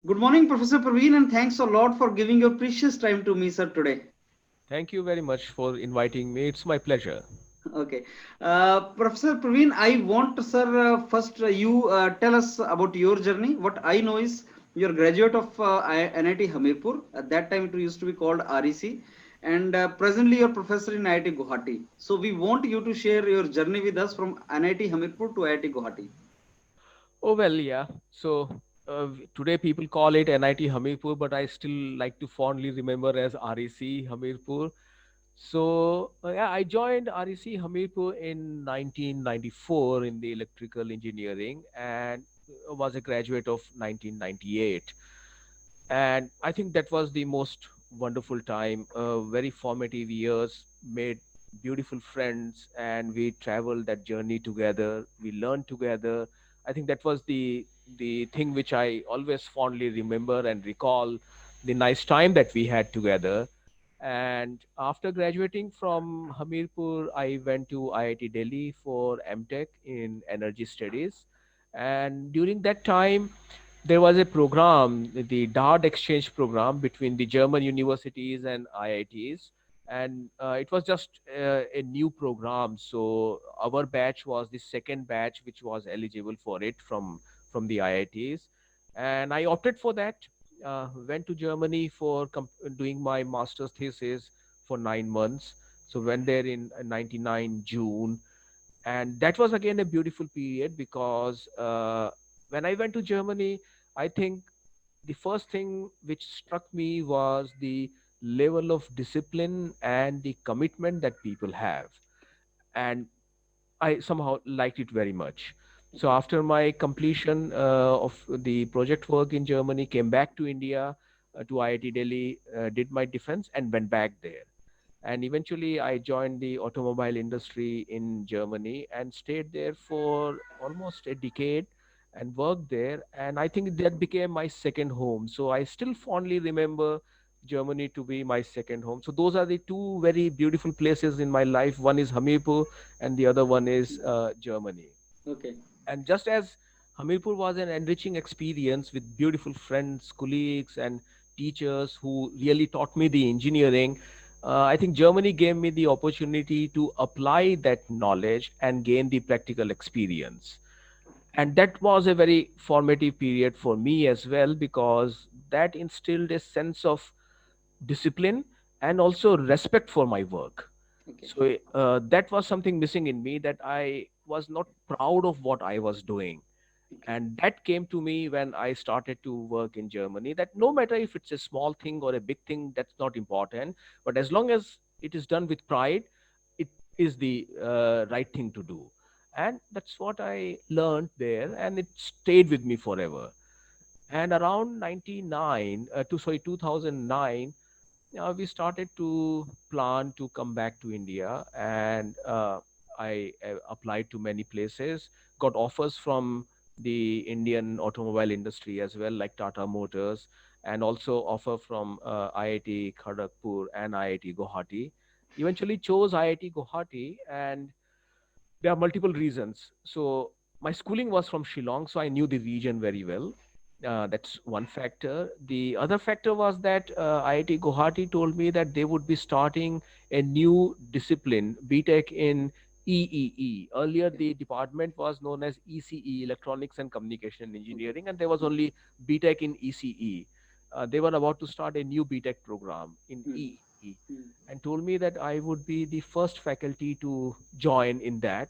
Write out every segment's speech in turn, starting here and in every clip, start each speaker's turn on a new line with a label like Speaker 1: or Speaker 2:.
Speaker 1: Good morning, Professor Praveen, and thanks a lot for giving your precious time to me, sir, today.
Speaker 2: Thank you very much for inviting me. It's my pleasure.
Speaker 1: Okay. Professor Praveen, I want, sir, first you tell us about your journey. What I know is you're a graduate of NIT Hamirpur. At that time, it used to be called REC. And presently, you're professor in IIT Guwahati. So, we want you to share your journey with us from NIT Hamirpur to IIT Guwahati.
Speaker 2: Oh, well, yeah. So today people call it NIT Hamirpur, but I still like to fondly remember as REC Hamirpur. So, yeah, I joined REC Hamirpur in 1994 in the electrical engineering and was a graduate of 1998. And I think that was the most wonderful time, very formative years, made beautiful friends, and we traveled that journey together. We learned together. I think that was the thing which I always fondly remember and recall, the nice time that we had together. And after graduating from Hamirpur, I went to IIT Delhi for MTech in energy studies. And during that time, there was a program, the DART exchange program between the German universities and IITs. And it was just a new program. So our batch was the second batch which was eligible for it from the IITs. And I opted for that. Went to Germany for doing my master's thesis for 9 months. So went there in 99 June, and that was again a beautiful period because when I went to Germany, I think the first thing which struck me was the level of discipline and the commitment that people have, and I somehow liked it very much. So
Speaker 1: Okay.
Speaker 2: after my completion of the project work in Germany, came back to India, to IIT Delhi, did my defense and went back there. And eventually I joined the automobile industry in Germany and stayed there for almost a decade and worked there. And I think that became my second home. So I still fondly remember Germany to be my second home. So those are the two very beautiful places in my life. One is Hamirpur and the other one is Germany.
Speaker 1: Okay.
Speaker 2: And just as Hamirpur was an enriching experience with beautiful friends, colleagues, and teachers who really taught me the engineering, I think Germany gave me the opportunity to apply that knowledge and gain the practical experience. And that was a very formative period for me as well because that instilled a sense of discipline and also respect for my work.
Speaker 1: Okay.
Speaker 2: So that was something missing in me, that I was not proud of what I was doing.
Speaker 1: Okay.
Speaker 2: And that came to me when I started to work in Germany, that no matter if it's a small thing or a big thing, that's not important. But as long as it is done with pride, it is the right thing to do. And that's what I learned there, and it stayed with me forever. And around 99 to sorry 2009, we started to plan to come back to India, and I applied to many places, got offers from the Indian automobile industry as well, like Tata Motors, and also offer from IIT Kharagpur and IIT Guwahati. Eventually chose IIT Guwahati, and there are multiple reasons. So my schooling was from Shillong, so I knew the region very well. That's one factor. The other factor was that IIT Guwahati told me that they would be starting a new discipline, BTech in EEE. Earlier,
Speaker 1: Okay.
Speaker 2: the department was known as ECE, Electronics and Communication Engineering, and there was only BTech in ECE. They were about to start a new BTech program in
Speaker 1: Mm.
Speaker 2: EEE,
Speaker 1: Mm.
Speaker 2: and told me that I would be the first faculty to join in that,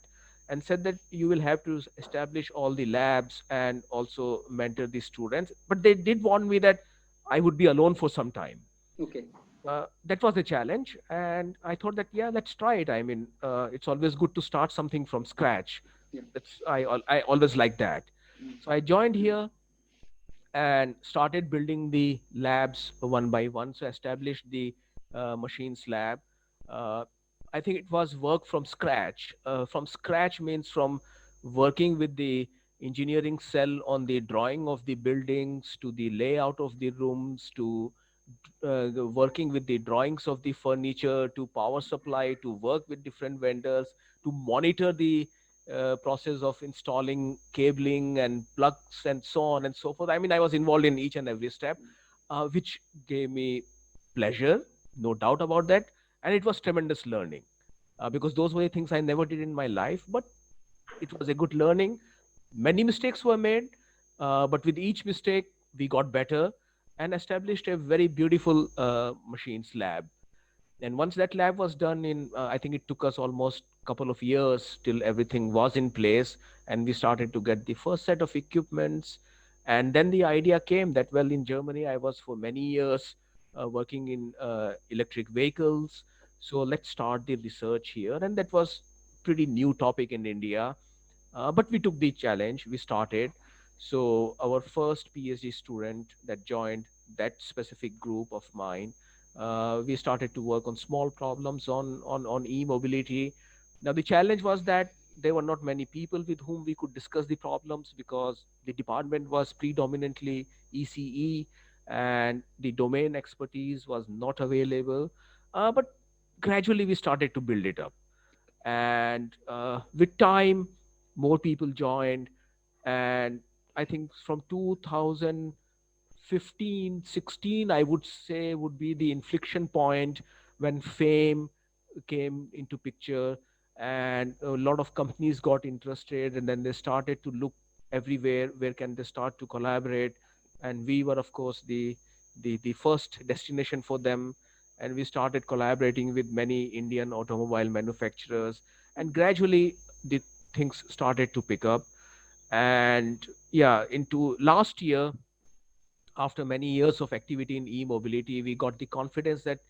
Speaker 2: and said that you will have to establish all the labs and also mentor the students. But they did warn me that I would be alone for some time.
Speaker 1: Okay.
Speaker 2: That was a challenge, and I thought that, yeah, let's try it. I mean, it's always good to start something from scratch.
Speaker 1: Yeah.
Speaker 2: I always like that.
Speaker 1: Mm.
Speaker 2: So I joined here and started building the labs one by one. So established the machines lab. Uh, I think it was work from scratch. From scratch means from working with the engineering cell on the drawing of the buildings, to the layout of the rooms, to working with the drawings of the furniture, to power supply, to work with different vendors, to monitor the process of installing cabling and plugs and so on and so forth. I mean, I was involved in each and every step, which gave me pleasure, no doubt about that. And it was tremendous learning, because those were the things I never did in my life. But it was a good learning. Many mistakes were made, but with each mistake, we got better and established a very beautiful machines lab. And once that lab was done in, I think it took us almost couple of years till everything was in place, and we started to get the first set of equipments. And then the idea came that, well, in Germany I was for many years working in electric vehicles, so let's start the research here. And that was pretty new topic in India, but we took the challenge, we started. So our first PhD student that joined that specific group of mine, we started to work on small problems on e-mobility. Now the challenge was that there were not many people with whom we could discuss the problems, because the department was predominantly ECE, and the domain expertise was not available. But gradually we started to build it up, and with time more people joined. And I think from 2015, 16, I would say, would be the inflection point when fame came into picture, and a lot of companies got interested, and then they started to look everywhere where can they start to collaborate. And we were, of course, the first destination for them. And we started collaborating with many Indian automobile manufacturers, and gradually the things started to pick up. And yeah, into last year, after many years of activity in e-mobility, we got the confidence that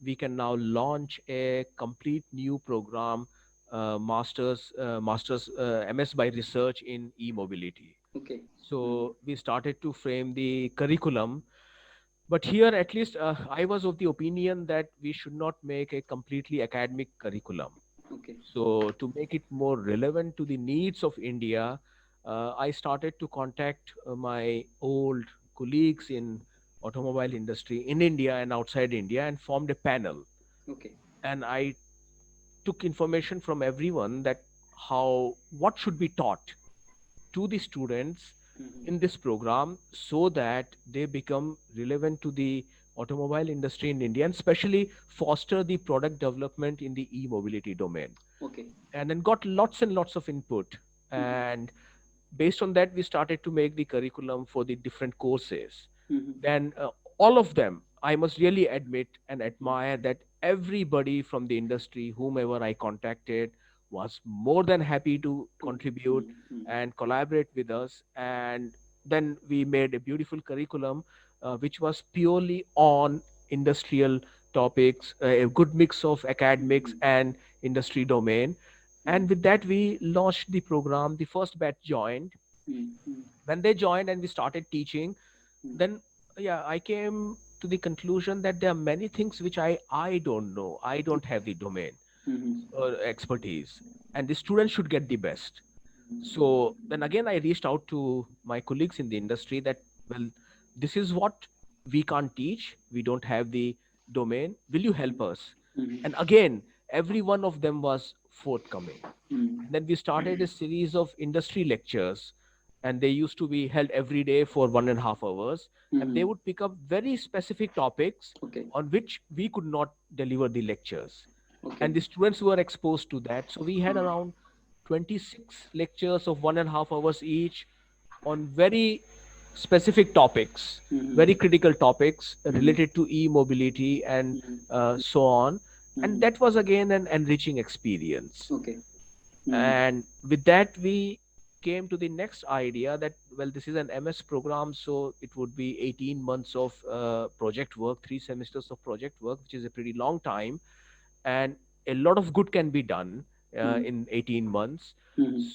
Speaker 2: we can now launch a complete new program, masters MS by research in e-mobility.
Speaker 1: Okay.
Speaker 2: So we started to frame the curriculum. But here, at least, I was of the opinion that we should not make a completely academic curriculum.
Speaker 1: Okay.
Speaker 2: So to make it more relevant to the needs of India, I started to contact my old colleagues in automobile industry in India and outside India, and formed a panel.
Speaker 1: Okay.
Speaker 2: And I took information from everyone that how what should be taught to the students in this program, so that they become relevant to the automobile industry in India, and especially foster the product development in the e-mobility domain.
Speaker 1: Okay.
Speaker 2: And then got lots and lots of input. And based on that, we started to make the curriculum for the different courses. Then all of them, I must really admit and admire that everybody from the industry, whomever I contacted, was more than happy to contribute and collaborate with us. And then we made a beautiful curriculum, which was purely on industrial topics, a good mix of academics and industry domain. And with that, we launched the program. The first batch joined. When they joined and we started teaching, then yeah, I came to the conclusion that there are many things which I don't know. I don't have the domain or expertise, and the students should get the best. So then again, I reached out to my colleagues in the industry that, well, this is what we can't teach. We don't have the domain. Will you help us? And again, every one of them was forthcoming. And then we started a series of industry lectures, and they used to be held every day for 1.5 hours. And they would pick up very specific topics
Speaker 1: Okay.
Speaker 2: on which we could not deliver the lectures.
Speaker 1: Okay.
Speaker 2: And the students were exposed to that. So we had around 26 lectures of 1.5 hours each on very specific topics, very critical topics related to e-mobility and so on. And that was again an enriching experience.
Speaker 1: Okay.
Speaker 2: And with that, we came to the next idea that, well, this is an MS program, so it would be 18 months of project work, 3 semesters of project work, which is a pretty long time. And a lot of good can be done in 18 months.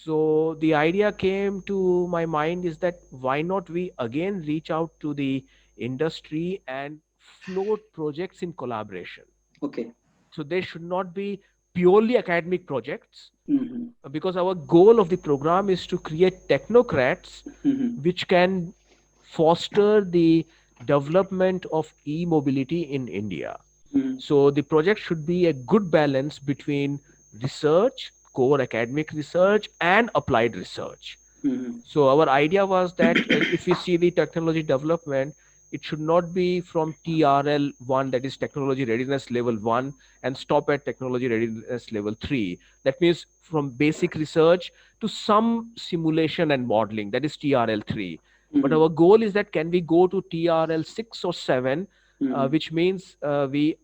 Speaker 2: So the idea came to my mind is that why not we again reach out to the industry and float projects in collaboration.
Speaker 1: Okay.
Speaker 2: So they should not be purely academic projects,
Speaker 1: Mm-hmm.
Speaker 2: because our goal of the program is to create technocrats which can foster the development of e-mobility in India. So the project should be a good balance between research, core academic research and applied research.
Speaker 1: Mm-hmm.
Speaker 2: So our idea was that if we see the technology development, it should not be from TRL 1, that is technology readiness level 1, and stop at technology readiness level 3. That means from basic research to some simulation and modeling, that is TRL 3. But
Speaker 1: Mm-hmm.
Speaker 2: our goal is that can we go to TRL 6 or 7,
Speaker 1: Mm-hmm.
Speaker 2: which means we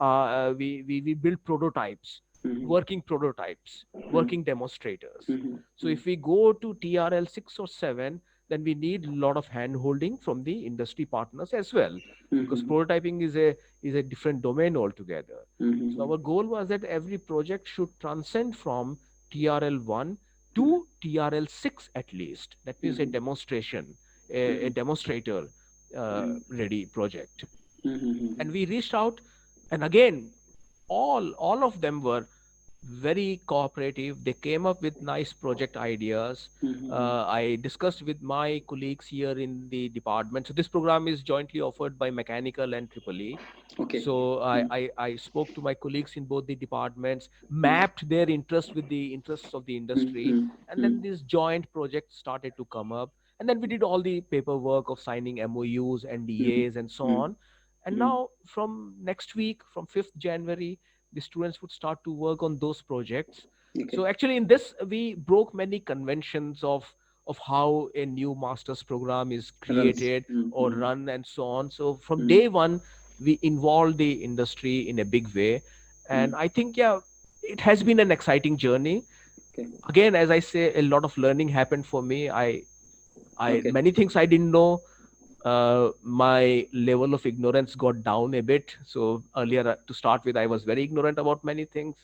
Speaker 2: build prototypes,
Speaker 1: Mm-hmm.
Speaker 2: working prototypes, working demonstrators. So
Speaker 1: Mm-hmm.
Speaker 2: if we go to TRL 6 or 7, then we need a lot of hand holding from the industry partners as well, because
Speaker 1: Mm-hmm.
Speaker 2: prototyping is a different domain altogether. So
Speaker 1: Mm-hmm.
Speaker 2: our goal was that every project should transcend from TRL 1 to TRL 6 at least. That means a
Speaker 1: Mm-hmm.
Speaker 2: demonstration, a
Speaker 1: Mm-hmm.
Speaker 2: demonstrator ready project.
Speaker 1: Mm-hmm.
Speaker 2: And we reached out, and again, all of them were very cooperative. They came up with nice project ideas.
Speaker 1: Mm-hmm.
Speaker 2: I discussed with my colleagues here in the department. So this program is jointly offered by Mechanical and Triple E.
Speaker 1: Okay.
Speaker 2: So
Speaker 1: Mm-hmm.
Speaker 2: I spoke to my colleagues in both the departments, mapped their interest with the interests of the industry, and then
Speaker 1: Mm-hmm.
Speaker 2: this joint project started to come up. And then we did all the paperwork of signing MOUs, NDAs, and so
Speaker 1: Mm-hmm.
Speaker 2: on. And now from next week, from 5th January, the students would start to work on those projects.
Speaker 1: Okay.
Speaker 2: So actually in this we broke many conventions of how a new master's program is
Speaker 1: Runs.
Speaker 2: created or
Speaker 1: Mm-hmm.
Speaker 2: run and so on. So from
Speaker 1: Mm-hmm.
Speaker 2: day one we involved the industry in a big way, and I think, yeah, it has been an exciting journey.
Speaker 1: Okay.
Speaker 2: Again, as I say, a lot of learning happened for me. I
Speaker 1: Okay.
Speaker 2: many things I didn't know. My level of ignorance got down a bit. So earlier, to start with, I was very ignorant about many things,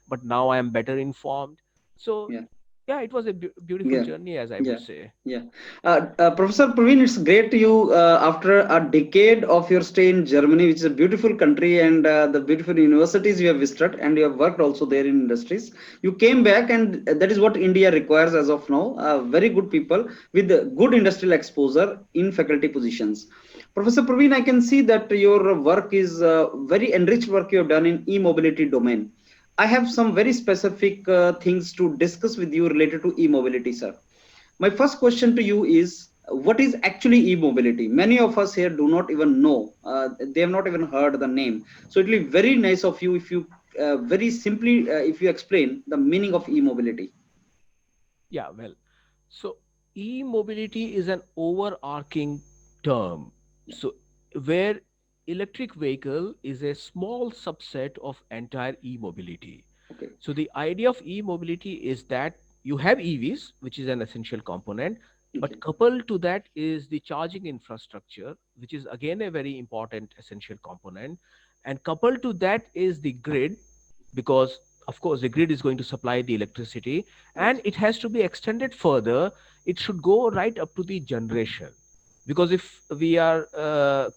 Speaker 2: but now I am better informed. So
Speaker 1: Yeah.
Speaker 2: yeah, it was a beautiful
Speaker 1: Yeah.
Speaker 2: journey, as I would
Speaker 1: Yeah.
Speaker 2: say.
Speaker 1: Yeah. Professor Praveen, it's great you after a decade of your stay in Germany, which is a beautiful country, and the beautiful universities you have visited, and you have worked also there in industries. You came back, and that is what India requires as of now. Very good people with good industrial exposure in faculty positions. Professor Praveen, I can see that your work is very enriched work you have done in e-mobility domain. I have some very specific things to discuss with you related to e-mobility, sir. My first question to you is what is actually e-mobility? Many of us here do not even know. They have not even heard the name. So it will be very nice of you if you very simply if you explain the meaning of e-mobility.
Speaker 2: Yeah, well, so e-mobility is an overarching term.
Speaker 1: Yeah.
Speaker 2: So where electric vehicle is a small subset of entire e-mobility.
Speaker 1: Okay.
Speaker 2: So the idea of e-mobility is that you have EVs, which is an essential component, but
Speaker 1: Okay.
Speaker 2: coupled to that is the charging infrastructure, which is again a very important essential component. And coupled to that is the grid, because of course the grid is going to supply the electricity,
Speaker 1: Yes.
Speaker 2: and it has to be extended further. It should go right up to the generation, because if we are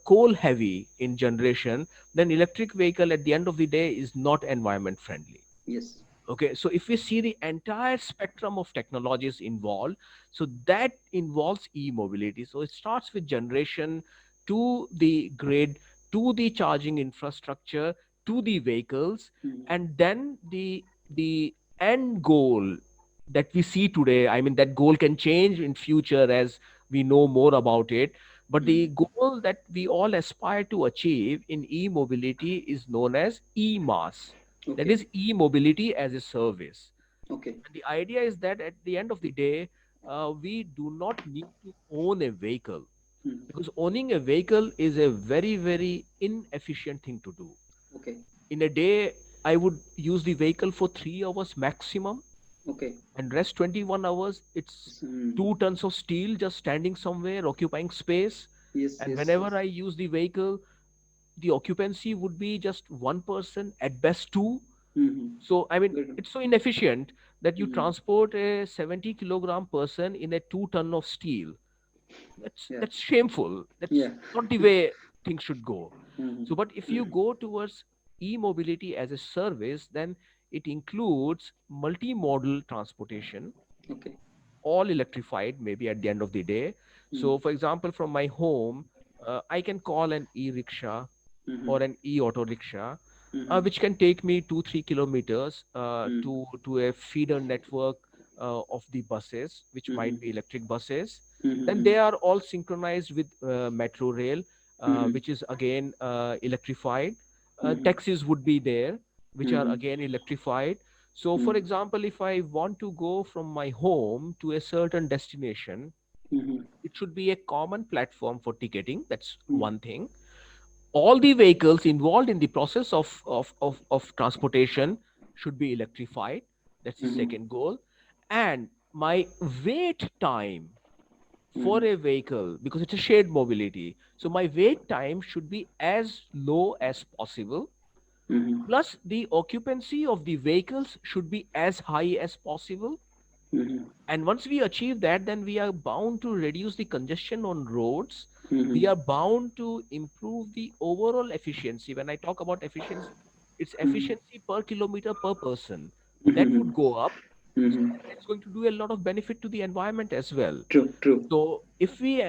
Speaker 2: coal heavy in generation, then electric vehicle at the end of the day is not environment friendly.
Speaker 1: Yes.
Speaker 2: Okay, so if we see the entire spectrum of technologies involved, so that involves e-mobility. So it starts with generation, to the grid, to the charging infrastructure, to the vehicles,
Speaker 1: Mhm.
Speaker 2: and then the end goal that we see today. I mean, that goal can change in future as we know more about it. But the
Speaker 1: Mhm.
Speaker 2: goal that we all aspire to achieve in e-mobility is known as e-mass, that
Speaker 1: Okay.
Speaker 2: is e-mobility as a service.
Speaker 1: Okay.
Speaker 2: And the idea is that at the end of the day, we do not need to own a vehicle,
Speaker 1: Mhm.
Speaker 2: because owning a vehicle is a very, very inefficient thing to do.
Speaker 1: Okay.
Speaker 2: In a day, I would use the vehicle for 3 hours maximum,
Speaker 1: Okay.
Speaker 2: and rest 21 hours, it's
Speaker 1: Mhm.
Speaker 2: 2 tons of steel just standing somewhere occupying space.
Speaker 1: Yes.
Speaker 2: And
Speaker 1: Yes.
Speaker 2: whenever
Speaker 1: Yes.
Speaker 2: I use the vehicle, the occupancy would be just one person, at best two.
Speaker 1: Mhm.
Speaker 2: So, I mean,
Speaker 1: Good.
Speaker 2: it's so inefficient that you
Speaker 1: Mhm.
Speaker 2: transport a 70-kilogram person in a 2 ton of steel.
Speaker 1: Yeah.
Speaker 2: That's shameful. That's
Speaker 1: Yeah.
Speaker 2: not the way things should go.
Speaker 1: Mhm.
Speaker 2: So, but if you go towards e-mobility as a service, then it includes multimodal transportation,
Speaker 1: Okay.
Speaker 2: all electrified, maybe at the end of the day.
Speaker 1: Mhm.
Speaker 2: So, for example, from my home, I can call an e-rickshaw
Speaker 1: Mhm.
Speaker 2: or an e-auto rickshaw,
Speaker 1: Mm-hmm.
Speaker 2: which can take me 2-3 kilometers
Speaker 1: Mm-hmm.
Speaker 2: to a feeder network of the buses, which
Speaker 1: Mm-hmm.
Speaker 2: might be electric buses. Then
Speaker 1: Mm-hmm.
Speaker 2: they are all synchronized with metro rail,
Speaker 1: Mm-hmm.
Speaker 2: which is again electrified.
Speaker 1: Mm-hmm.
Speaker 2: Taxis would be there, which are
Speaker 1: Mm-hmm.
Speaker 2: again electrified. So, for example, if I want to go from my home to a certain destination,
Speaker 1: Mm-hmm.
Speaker 2: it should be a common platform for ticketing. That's one thing. All the vehicles involved in the process of transportation should be electrified. That's the
Speaker 1: Mm-hmm.
Speaker 2: second goal. And my wait time for
Speaker 1: Mm-hmm.
Speaker 2: a vehicle, because it's a shared mobility, so my wait time should be as low as possible.
Speaker 1: Mm-hmm.
Speaker 2: Plus, the occupancy of the vehicles should be as high as possible.
Speaker 1: Mm-hmm.
Speaker 2: And once we achieve that, then we are bound to reduce the congestion on roads. We
Speaker 1: Mm-hmm.
Speaker 2: are bound to improve the overall efficiency. When I talk about efficiency, it's efficiency per kilometer per person. That
Speaker 1: Mm-hmm.
Speaker 2: would go up. So,
Speaker 1: Mm-hmm.
Speaker 2: and it's going to do a lot of benefit to the environment as well.
Speaker 1: True, true.
Speaker 2: So if we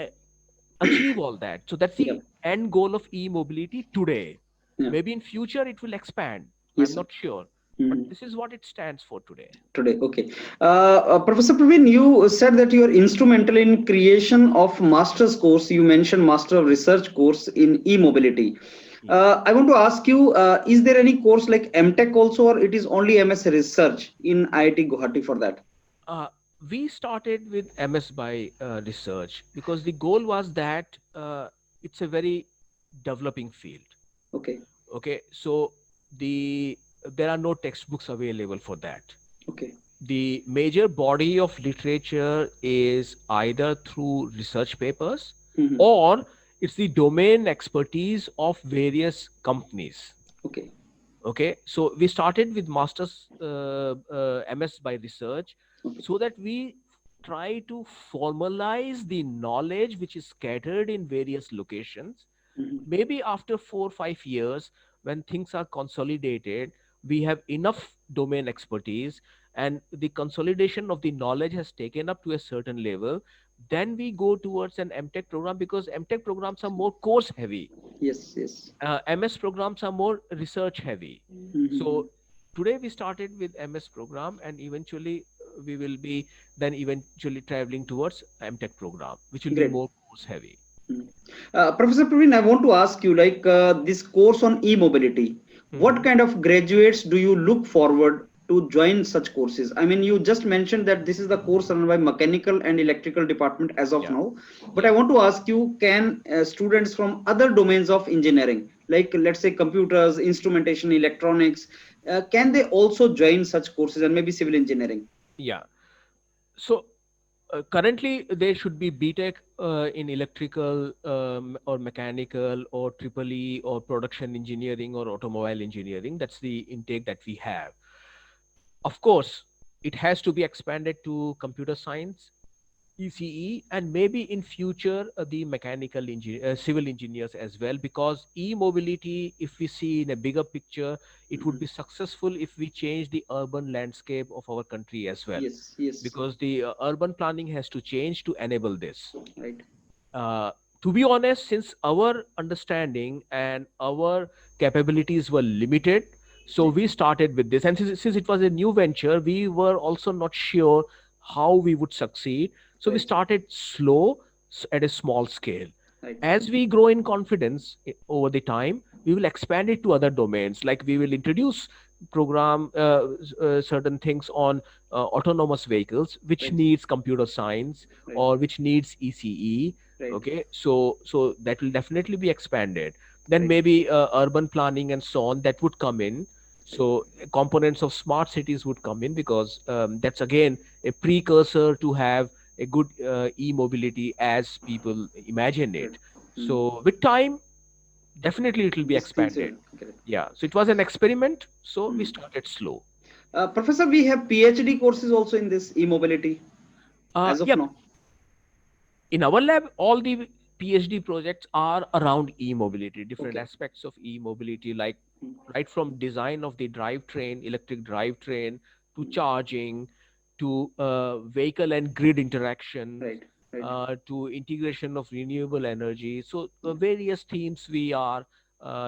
Speaker 2: achieve all that, so that's
Speaker 1: Yeah,
Speaker 2: the end goal of e-mobility today.
Speaker 1: yeah.
Speaker 2: Maybe in future it will expand.
Speaker 1: Yes,
Speaker 2: I'm
Speaker 1: sir.
Speaker 2: not sure, but
Speaker 1: Mm-hmm.
Speaker 2: this is what it stands for today.
Speaker 1: Today, okay. Professor Praveen, you said that you are instrumental in creation of master's course. You mentioned master of research course in e-mobility.
Speaker 2: Yeah.
Speaker 1: I want to ask you, is there any course like MTech also, or it is only MS research in IIT Guwahati for that?
Speaker 2: Uh, we started with MS by research because the goal was that it's a very developing field.
Speaker 1: Okay,
Speaker 2: Okay, so the there are no textbooks available for that.
Speaker 1: okay.
Speaker 2: The major body of literature is either through research papers
Speaker 1: Mm-hmm.
Speaker 2: or it's the domain expertise of various companies.
Speaker 1: Okay,
Speaker 2: Okay, so we started with masters MS by research,
Speaker 1: okay.
Speaker 2: so that we try to formalize the knowledge which is scattered in various locations.
Speaker 1: Mm-hmm.
Speaker 2: Maybe after 4 or 5 years, when things are consolidated, we have enough domain expertise and the consolidation of the knowledge has taken up to a certain level. Then we go towards an MTech program, because MTech programs are more course heavy.
Speaker 1: Yes, yes.
Speaker 2: MS programs are more research heavy.
Speaker 1: Mm-hmm.
Speaker 2: So today we started with MS program, and eventually we will be then eventually traveling towards MTech program, which will be
Speaker 1: Great.
Speaker 2: more course heavy.
Speaker 1: Mm. Professor Praveen, I want to ask you, like this course on e-mobility, what
Speaker 2: Mhm.
Speaker 1: kind of graduates do you look forward to join such courses? I mean, you just mentioned that this is the course run by mechanical and electrical department as of
Speaker 2: Yeah,
Speaker 1: now, but I
Speaker 2: yeah.
Speaker 1: want to ask you, can students from other domains of engineering, like let's say computers, instrumentation, electronics, can they also join such courses, and maybe civil engineering?
Speaker 2: Yeah. So currently there should be BTech in electrical or mechanical or triple E or production engineering or automobile engineering. That's the intake that we have. Of course, it has to be expanded to computer science, ECE, and maybe in future the civil engineers as well. Because e-mobility, if we see in a bigger picture, it would
Speaker 1: Mhm.
Speaker 2: be successful if we change the urban landscape of our country as well.
Speaker 1: Yes, yes,
Speaker 2: Because the urban planning has to change to enable this.
Speaker 1: right.
Speaker 2: Uh, to be honest, since our understanding and our capabilities were limited, so
Speaker 1: Right.
Speaker 2: we started with this. And since it was a new venture, we were also not sure how we would succeed. So we
Speaker 1: Right.
Speaker 2: started slow, at a small scale.
Speaker 1: Right.
Speaker 2: As we grow in confidence over the time, we will expand it to other domains. Like we will introduce program certain things on autonomous vehicles, which
Speaker 1: Right.
Speaker 2: needs computer science
Speaker 1: Right.
Speaker 2: or which needs ECE.
Speaker 1: Right.
Speaker 2: Okay, so that will definitely be expanded. Then
Speaker 1: Right.
Speaker 2: maybe urban planning and so on, that would come in.
Speaker 1: Right.
Speaker 2: So components of smart cities would come in, because that's again a precursor to have a good e-mobility as people imagine it.
Speaker 1: Good. Hmm.
Speaker 2: So with time, definitely it will be
Speaker 1: These things
Speaker 2: expanded.
Speaker 1: will correct.
Speaker 2: Yeah, so it was an experiment, so we
Speaker 1: Hmm.
Speaker 2: started slow.
Speaker 1: Professor, we have PhD courses also in this e-mobility as of
Speaker 2: Yeah,
Speaker 1: now.
Speaker 2: in our lab, all the PhD projects are around e-mobility, different
Speaker 1: Okay.
Speaker 2: aspects of e-mobility, like
Speaker 1: Hmm.
Speaker 2: right from design of the drivetrain, electric drivetrain, to
Speaker 1: Hmm.
Speaker 2: charging, to vehicle and grid interaction,
Speaker 1: Right. Right.
Speaker 2: to integration of renewable energy. So various themes we are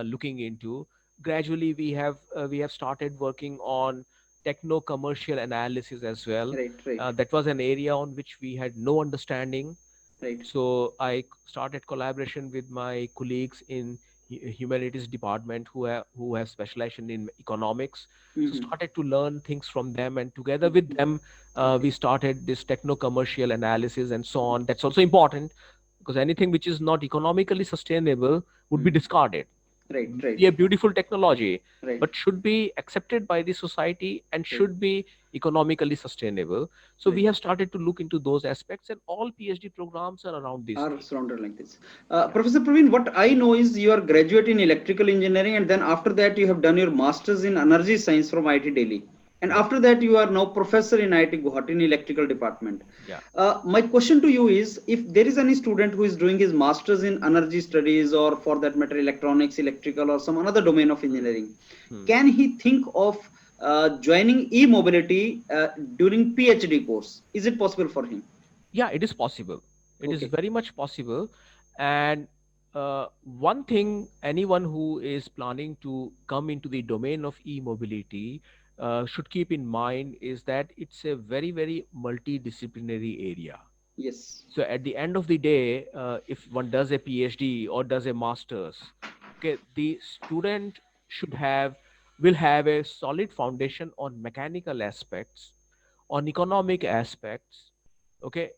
Speaker 2: looking into. gradually we have started working on techno commercial analysis as well.
Speaker 1: Right, right,
Speaker 2: That was an area on which we had no understanding.
Speaker 1: right.
Speaker 2: So I started collaboration with my colleagues in humanities department who have specialization in economics. So
Speaker 1: Mm-hmm.
Speaker 2: started to learn things from them, and together with them,
Speaker 1: Okay.
Speaker 2: we started this techno commercial analysis and so on. That's also important because anything which is not economically sustainable would be
Speaker 1: Mm.
Speaker 2: discarded.
Speaker 1: Right, right,
Speaker 2: Be a beautiful technology,
Speaker 1: right,
Speaker 2: but should be accepted by the society and
Speaker 1: right,
Speaker 2: should be economically sustainable. So
Speaker 1: right.
Speaker 2: we have started to look into those aspects, and all PhD programs are around these
Speaker 1: Are
Speaker 2: themes.
Speaker 1: surrounded like this.
Speaker 2: Yeah.
Speaker 1: Professor Praveen, what I know is you are graduate in electrical engineering, and then after that you have done your masters in energy science from IIT Delhi. And
Speaker 2: Yeah.
Speaker 1: after that, you are now professor in IIT Guwahati in electrical department.
Speaker 2: Yeah.
Speaker 1: My question to you is, if there is any student who is doing his masters in energy studies, or for that matter, electronics, electrical, or some another domain of
Speaker 2: Hmm.
Speaker 1: engineering,
Speaker 2: Hmm.
Speaker 1: can he think of joining e-mobility during PhD course? Is it possible for him?
Speaker 2: Yeah, it is possible. It is
Speaker 1: Okay.
Speaker 2: very much possible. And one thing, anyone who is planning to come into the domain of e-mobility should keep in mind is that it's a very, very multidisciplinary area.
Speaker 1: Yes.
Speaker 2: So at the end of the day, if one does a PhD or does a master's, okay, the student should have will have a solid foundation on mechanical aspects, on economic aspects, okay,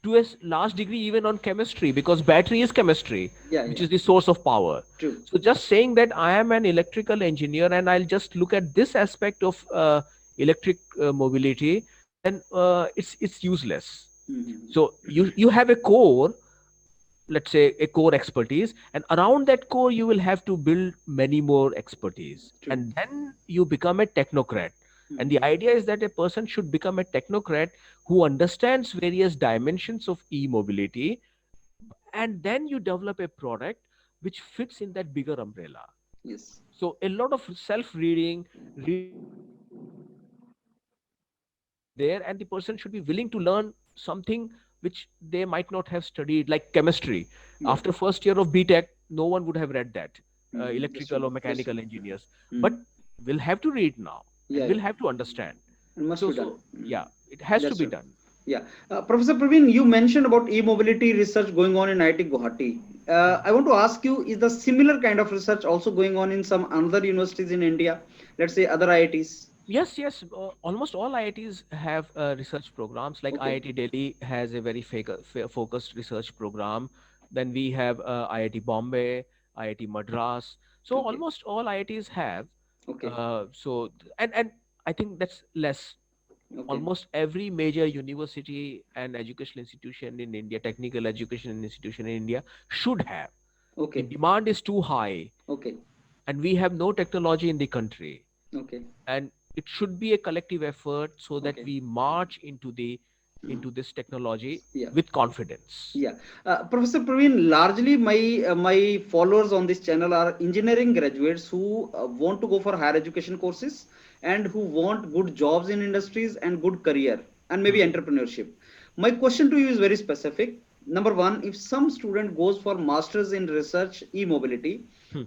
Speaker 2: to a large degree even on chemistry, because battery is chemistry,
Speaker 1: Yeah,
Speaker 2: which
Speaker 1: yeah.
Speaker 2: is the source of power.
Speaker 1: True.
Speaker 2: So just saying that I am an electrical engineer and I'll just look at this aspect of electric mobility, then it's useless.
Speaker 1: Mhm.
Speaker 2: So you have a core, let's say a core expertise, and around that core you will have to build many more expertise,
Speaker 1: True.
Speaker 2: and then you become a technocrat. And the
Speaker 1: Mhm.
Speaker 2: idea is that a person should become a technocrat who understands various dimensions of e-mobility, and then you develop a product which fits in that bigger umbrella.
Speaker 1: Yes.
Speaker 2: So a lot of self reading, should be there, and the person should be willing to learn something which they might not have studied, like chemistry.
Speaker 1: Yeah.
Speaker 2: After first year of BTech, no one would have read that,
Speaker 1: Mhm. That's
Speaker 2: electrical
Speaker 1: true.
Speaker 2: or
Speaker 1: That's true.
Speaker 2: mechanical engineers. But
Speaker 1: Mhm.
Speaker 2: we'll have to read now, and
Speaker 1: Yeah,
Speaker 2: we'll
Speaker 1: yeah.
Speaker 2: have to understand.
Speaker 1: It must
Speaker 2: So,
Speaker 1: be done.
Speaker 2: so
Speaker 1: Mhm.
Speaker 2: yeah, it has to
Speaker 1: That's
Speaker 2: be
Speaker 1: true.
Speaker 2: done.
Speaker 1: Yeah. Professor Praveen, you mentioned about e-mobility research going on in IIT Guwahati. I want to ask you, is the similar kind of research also going on in some other universities in India? Let's say other IITs.
Speaker 2: Yes, yes. Almost all IITs have research programs. Like
Speaker 1: Okay.
Speaker 2: IIT Delhi has a very focused research program. Then we have IIT Bombay, IIT Madras. So
Speaker 1: Okay.
Speaker 2: almost all IITs have.
Speaker 1: Okay.
Speaker 2: And I think that's less.
Speaker 1: Okay.
Speaker 2: Almost every major university and educational institution in India, technical education institution in India, should have. The
Speaker 1: Okay.
Speaker 2: demand is too high,
Speaker 1: Okay.
Speaker 2: and we have no technology in the country,
Speaker 1: Okay.
Speaker 2: and it should be a collective effort so that
Speaker 1: Okay.
Speaker 2: we march into this technology
Speaker 1: Yeah.
Speaker 2: with confidence.
Speaker 1: Yeah, Professor Praveen, largely my followers on this channel are engineering graduates who want to go for higher education courses and who want good jobs in industries and good career and maybe
Speaker 2: Hmm.
Speaker 1: entrepreneurship. My question to you is very specific. Number one, if some student goes for masters in research e-mobility,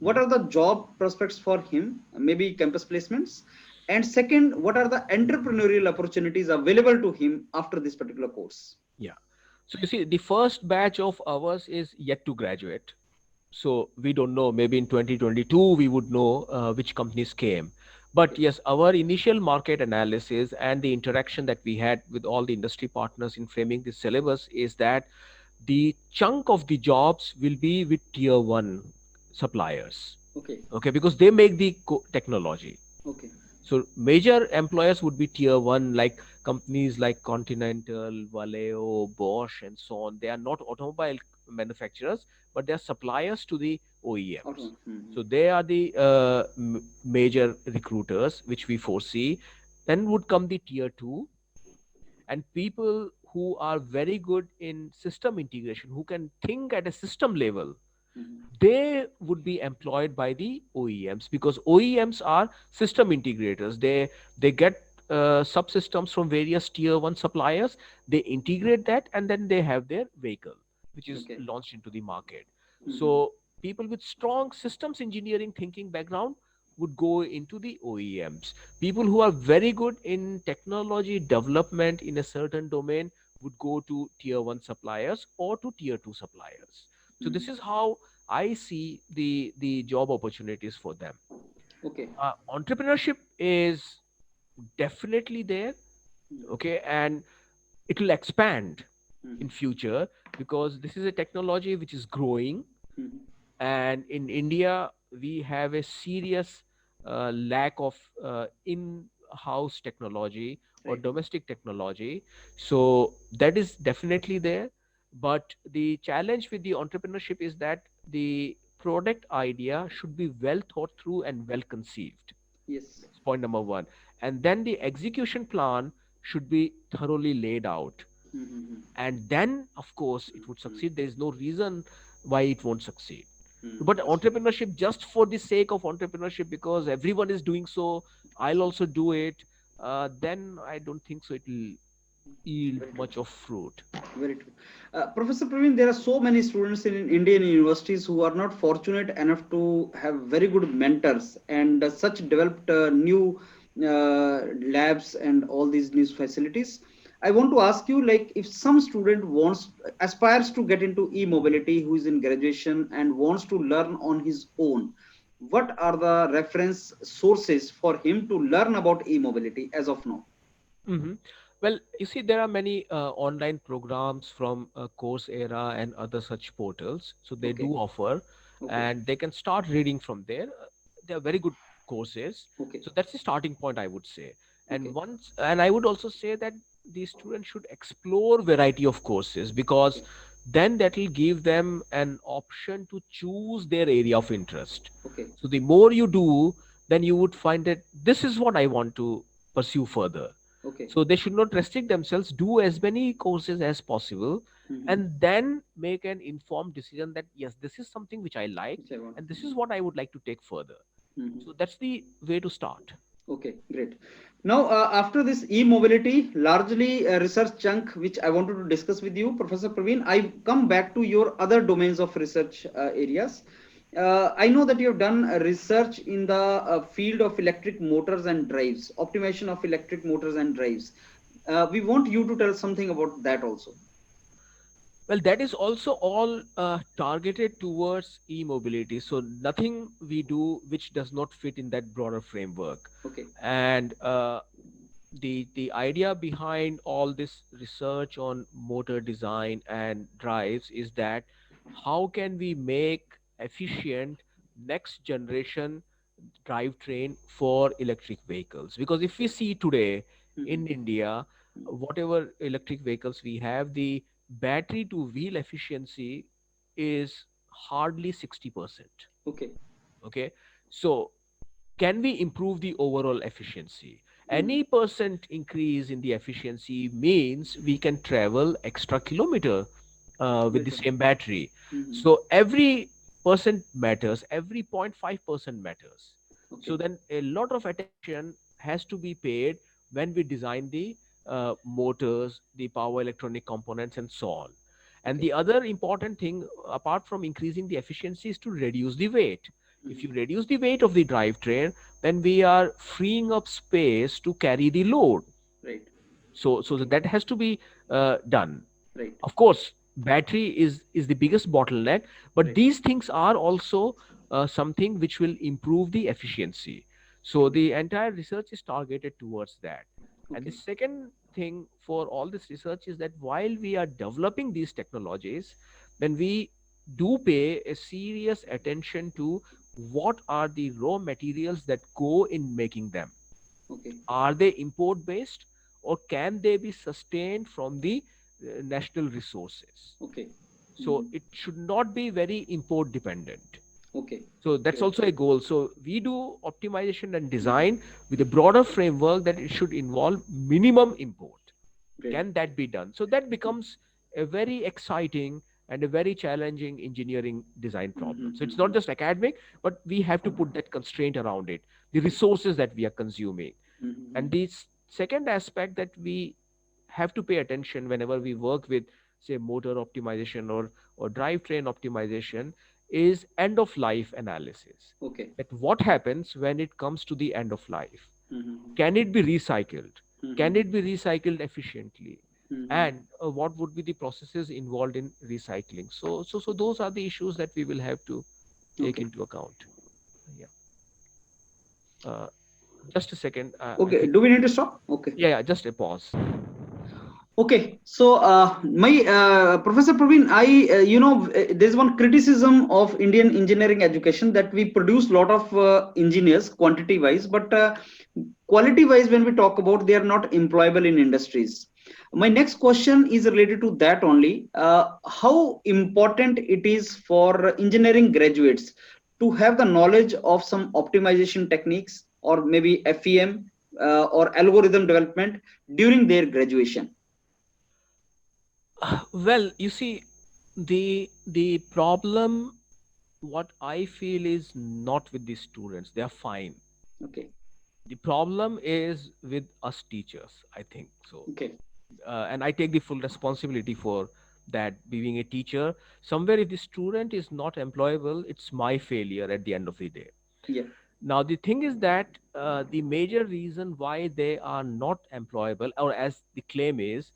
Speaker 1: what
Speaker 2: Mhm.
Speaker 1: are the job prospects for him? Maybe campus placements. And second, what are the entrepreneurial opportunities available to him after this particular course?
Speaker 2: Yeah. So you see, the first batch of ours is yet to graduate. So we don't know. Maybe in 2022 we would know which companies came. But
Speaker 1: Okay.
Speaker 2: yes, our initial market analysis and the interaction that we had with all the industry partners in framing the syllabus is that the chunk of the jobs will be with tier one suppliers.
Speaker 1: Okay.
Speaker 2: Okay, because they make the technology.
Speaker 1: Okay.
Speaker 2: So major employers would be tier one, like companies like Continental, Valeo, Bosch, and so on. They are not automobile manufacturers, but they are suppliers to the OEMs.
Speaker 1: Auto. Hmm.
Speaker 2: So they are the major recruiters which we foresee. Then would come the tier two, and people who are very good in system integration, who can think at a system level,
Speaker 1: Hmm.
Speaker 2: they would be employed by the OEMs, because OEMs are system integrators. They get subsystems from various tier one suppliers, they integrate that, and then they have their vehicle which is
Speaker 1: Okay.
Speaker 2: launched into the market.
Speaker 1: Hmm.
Speaker 2: So people with strong systems engineering thinking background would go into the OEMs. People who are very good in technology development in a certain domain would go to tier 1 suppliers or to tier 2 suppliers. So this
Speaker 1: Mhm.
Speaker 2: is how I see the job opportunities for them.
Speaker 1: Okay.
Speaker 2: Entrepreneurship is definitely there,
Speaker 1: Mhm.
Speaker 2: okay, and it will expand
Speaker 1: Mhm.
Speaker 2: in future because this is a technology which is growing,
Speaker 1: Mhm.
Speaker 2: and in India we have a serious lack of in-house technology or
Speaker 1: Right.
Speaker 2: domestic technology. So that is definitely there, but the challenge with the entrepreneurship is that the product idea should be well thought through and well conceived.
Speaker 1: Yes.
Speaker 2: That's point number one. And then the execution plan should be thoroughly laid out.
Speaker 1: Mhm.
Speaker 2: And then, of course, it would
Speaker 1: Mhm.
Speaker 2: succeed. There is no reason why it won't succeed. But
Speaker 1: That's true.
Speaker 2: entrepreneurship, just for the sake of entrepreneurship, because everyone is doing so, I'll also do it, then I don't think so it will yield
Speaker 1: Very true.
Speaker 2: much of fruit.
Speaker 1: Very true. Professor Praveen, there are so many students in Indian universities who are not fortunate enough to have very good mentors and such developed new labs and all these new facilities. I want to ask you, like, if some student wants aspires to get into e-mobility, who is in graduation and wants to learn on his own, what are the reference sources for him to learn about e-mobility as of now?
Speaker 2: Hmm. Well, you see, there are many online programs from Coursera and other such portals. So they do
Speaker 1: Okay,
Speaker 2: offer,
Speaker 1: okay,
Speaker 2: and they can start reading from there. They are very good courses.
Speaker 1: okay,
Speaker 2: So that's the starting point, I would say. And
Speaker 1: okay,
Speaker 2: once, and I would also say that the students should explore variety of courses, because
Speaker 1: okay,
Speaker 2: then that will give them an option to choose their area of interest.
Speaker 1: okay,
Speaker 2: So the more you do, then you would find that this is what I want to pursue further.
Speaker 1: okay.
Speaker 2: So they should not restrict themselves, do as many courses as possible,
Speaker 1: Mhm.
Speaker 2: and then make an informed decision that yes, this is something which I like,
Speaker 1: Which I want.
Speaker 2: and this is what I would like to take further.
Speaker 1: Mhm.
Speaker 2: So that's the way to start.
Speaker 1: Okay, great. Now, after this e-mobility, largely a research chunk, which I wanted to discuss with you, Professor Praveen, I come back to your other domains of research areas. I know that you have done research in the field of electric motors and drives, optimization of electric motors and drives. We want you to tell something about that also.
Speaker 2: Well, that is also all targeted towards e-mobility. So nothing we do which does not fit in that broader framework.
Speaker 1: Okay.
Speaker 2: And the idea behind all this research on motor design and drives is that how can we make efficient next generation drivetrain for electric vehicles? Because if we
Speaker 1: Okay.
Speaker 2: see today
Speaker 1: Mhm.
Speaker 2: in India, whatever electric vehicles we have, the battery to wheel efficiency is hardly 60%.
Speaker 1: Okay.
Speaker 2: Okay, so can we improve the overall efficiency?
Speaker 1: Mhm.
Speaker 2: Any percent increase in the efficiency means we can travel extra kilometer with
Speaker 1: Very
Speaker 2: the
Speaker 1: true.
Speaker 2: same battery.
Speaker 1: Mhm.
Speaker 2: So every percent matters, every 0.5% matters. So
Speaker 1: Okay.
Speaker 2: then a lot of attention has to be paid when we design the motors, the power electronic components, and so on. And
Speaker 1: Okay.
Speaker 2: the other important thing, apart from increasing the efficiency, is to reduce the weight. If
Speaker 1: Mhm.
Speaker 2: you reduce the weight of the drivetrain, then we are freeing up space to carry the load.
Speaker 1: Right.
Speaker 2: So
Speaker 1: Okay.
Speaker 2: that has to be done.
Speaker 1: Right.
Speaker 2: Of course, battery is the biggest bottleneck, but
Speaker 1: Right.
Speaker 2: these things are also something which will improve the efficiency. So
Speaker 1: True.
Speaker 2: the entire research is targeted towards that. And the
Speaker 1: Okay.
Speaker 2: second thing for all this research is that while we are developing these technologies, then we do pay a serious attention to what are the raw materials that go in making them.
Speaker 1: Okay.
Speaker 2: Are they import based, or can they be sustained from the national resources?
Speaker 1: Okay.
Speaker 2: So
Speaker 1: Mhm.
Speaker 2: it should not be very import dependent.
Speaker 1: Okay.
Speaker 2: So that's
Speaker 1: Great.
Speaker 2: also a goal. So we do optimization and
Speaker 1: Mhm.
Speaker 2: design with a broader framework that it should involve minimum import.
Speaker 1: Great.
Speaker 2: Can that be done? So that becomes a very exciting and a very challenging engineering design problem. So it's not
Speaker 1: Mhm.
Speaker 2: just academic, but we have to put that constraint around it, the resources that we are consuming. And
Speaker 1: Mhm.
Speaker 2: the second aspect that we have to pay attention whenever we work with, say, motor optimization or drivetrain optimization, is end of life analysis.
Speaker 1: Okay.
Speaker 2: That what happens when it comes to the end of life?
Speaker 1: Mm-hmm.
Speaker 2: Can it be recycled? Can
Speaker 1: Mm-hmm.
Speaker 2: it be recycled efficiently?
Speaker 1: Mm-hmm.
Speaker 2: And what would be the processes involved in recycling? So those are the issues that we will have to take
Speaker 1: Okay.
Speaker 2: into account. Yeah. Uh, just a second. I
Speaker 1: Okay.
Speaker 2: think.
Speaker 1: Do we need to stop? Okay.
Speaker 2: Yeah, yeah. Just a pause.
Speaker 1: Okay, so my Professor Praveen, there's one criticism of Indian engineering education that we produce a lot of engineers quantity wise, but quality wise, when we talk about, they are not employable in industries. My next question is related to that only. How important it is for engineering graduates to have the knowledge of some optimization techniques or maybe FEM or algorithm development during their graduation?
Speaker 2: Well, you see, the problem, what I feel is not with the students. They are fine.
Speaker 1: Okay.
Speaker 2: The problem is with us teachers, I think so.
Speaker 1: Okay.
Speaker 2: And I take the full responsibility for that. Being a teacher, somewhere if the student is not employable, it's my failure at the end of the day.
Speaker 1: Yeah.
Speaker 2: Now the thing is that the major reason why they are not employable, or as the claim is,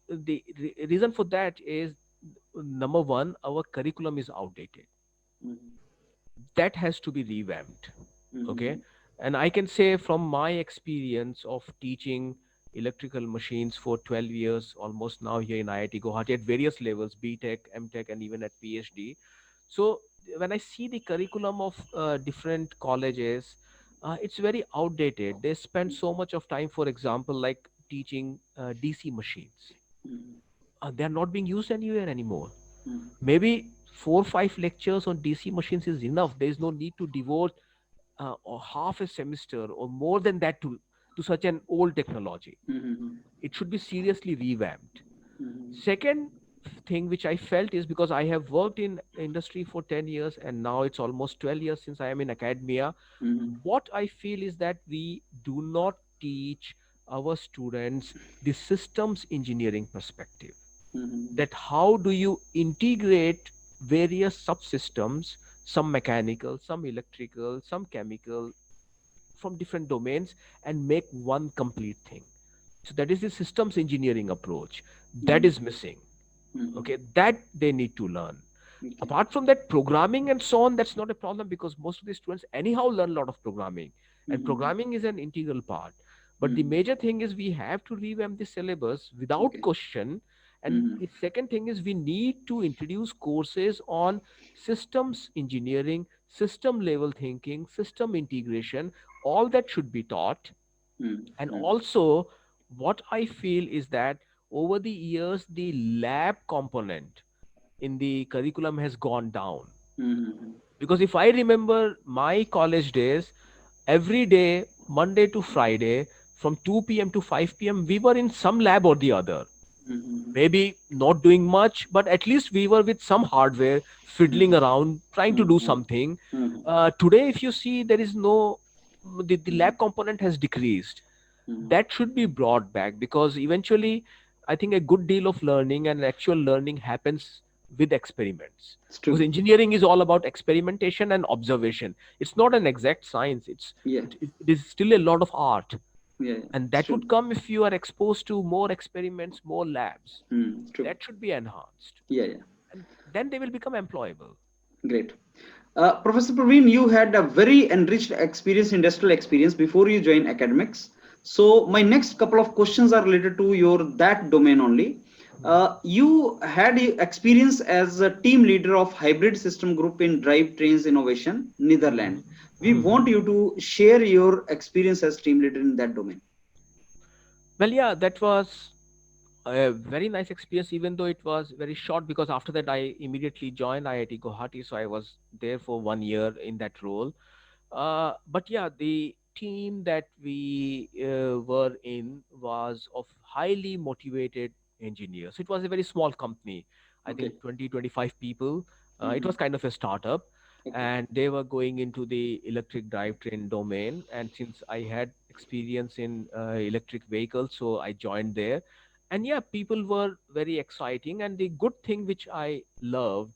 Speaker 2: the reason for that is, number one, our curriculum is outdated.
Speaker 1: Mhm.
Speaker 2: That has to be revamped. Okay.
Speaker 1: Mhm.
Speaker 2: And I can say from my experience of teaching electrical machines for 12 years almost now here in IIT Guwahati at various levels, BTech, MTech, and even at PhD. So when I see the curriculum of different colleges, it's very outdated. They spend so much of time, for example, like teaching DC machines.
Speaker 1: Mhm.
Speaker 2: They're not being used anywhere anymore.
Speaker 1: Mhm.
Speaker 2: Maybe 4 or 5 lectures on DC machines is enough. There is no need to devote or half a semester or more than that to such an old technology.
Speaker 1: Mhm.
Speaker 2: It should be seriously revamped.
Speaker 1: Mhm.
Speaker 2: Second thing which I felt is, because I have worked in industry for 10 years and now it's almost 12 years since I am in academia,
Speaker 1: Mhm.
Speaker 2: what I feel is that we do not teach our students the systems engineering perspective.
Speaker 1: Mhm.
Speaker 2: That how do you integrate various subsystems, some mechanical, some electrical, some chemical, from different domains, and make one complete thing. So that is the systems engineering approach that
Speaker 1: Mhm.
Speaker 2: is missing.
Speaker 1: Mhm.
Speaker 2: Okay, that they need to learn.
Speaker 1: Okay.
Speaker 2: Apart from that, programming and so on, that's not a problem, because most of the students anyhow learn a lot of programming, and
Speaker 1: Mhm.
Speaker 2: programming is an integral part. But the
Speaker 1: Mhm.
Speaker 2: major thing is we have to revamp the syllabus without
Speaker 1: Okay.
Speaker 2: question. And
Speaker 1: Mhm.
Speaker 2: the second thing is we need to introduce courses on systems engineering, system level thinking, system integration. All that should be taught.
Speaker 1: Mhm.
Speaker 2: And
Speaker 1: Mhm.
Speaker 2: also, what I feel is that over the years, the lab component in the curriculum has gone down.
Speaker 1: Mhm.
Speaker 2: Because if I remember my college days, every day, Monday to Friday, from 2 p.m. to 5 p.m., we were in some lab or the other.
Speaker 1: Mhm.
Speaker 2: Maybe not doing much, but at least we were with some hardware, fiddling
Speaker 1: Mhm.
Speaker 2: around, trying to do
Speaker 1: Mhm.
Speaker 2: something.
Speaker 1: Mhm.
Speaker 2: Today, if you see, there is no, the lab component has decreased.
Speaker 1: Mhm.
Speaker 2: That should be brought back, because eventually I think a good deal of learning and actual learning happens with experiments,
Speaker 1: It's
Speaker 2: because
Speaker 1: true.
Speaker 2: engineering is all about experimentation and observation. It's not an exact science.
Speaker 1: Yeah.
Speaker 2: It is still a lot of art,
Speaker 1: Yeah. Yeah.
Speaker 2: and
Speaker 1: It's
Speaker 2: that would
Speaker 1: true.
Speaker 2: come if you are exposed to more experiments, more labs.
Speaker 1: It's true.
Speaker 2: That should be enhanced,
Speaker 1: Yeah. Yeah.
Speaker 2: and then they will become employable.
Speaker 1: Great. Professor Praveen, you had a very enriched experience, industrial experience before you joined academics. So my next couple of questions are related to your that domain only. You had experience as a team leader of hybrid system group in drivetrains innovation, Netherlands. We want you to share your experience as team leader in that domain.
Speaker 2: Well, yeah, that was a very nice experience, even though it was very short, because after that I immediately joined IIT Guwahati, so I was there for 1 year in that role. But yeah, the team that we were in was of highly motivated engineers. It was a very small company, I
Speaker 1: Okay.
Speaker 2: think 20-25 people. It
Speaker 1: Hmm.
Speaker 2: was kind of a startup,
Speaker 1: Okay.
Speaker 2: and they were going into the electric drivetrain domain. And since I had experience in electric vehicles, so I joined there. And yeah, people were very exciting. And the good thing which I loved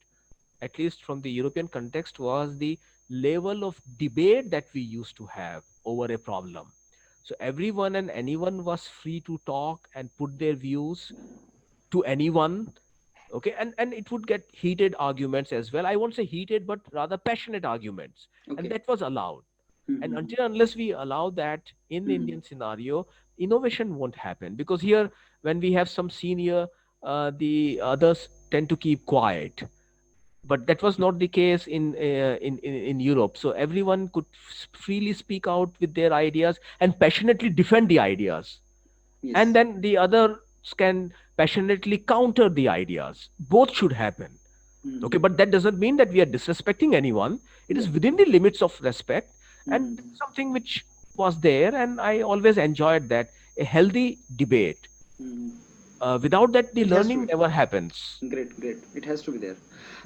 Speaker 2: at least from the European context, was the level of debate that we used to have over a problem. So everyone and anyone was free to talk and put their views to anyone. Okay, and it would get heated arguments as well. I won't say heated, but rather passionate arguments, and
Speaker 1: Okay.
Speaker 2: that was allowed. And
Speaker 1: Mm-hmm.
Speaker 2: until unless we allow that in the
Speaker 1: Mm-hmm.
Speaker 2: Indian scenario, innovation won't happen. Because here, when we have some senior, the others tend to keep quiet. But that was not the case in Europe. So everyone could freely speak out with their ideas and passionately defend the ideas, and
Speaker 1: Yes.
Speaker 2: then the others can passionately counter the ideas. Both should happen. Okay,
Speaker 1: Mm-hmm.
Speaker 2: but that doesn't mean that we are disrespecting anyone. It
Speaker 1: Yeah.
Speaker 2: is within the limits of respect, and
Speaker 1: Mm-hmm.
Speaker 2: something which was there, and I always enjoyed that, a healthy debate.
Speaker 1: Mm-hmm.
Speaker 2: Without that, the
Speaker 1: It has to
Speaker 2: learning
Speaker 1: be.
Speaker 2: never happens.
Speaker 1: Great, great. It has to be there.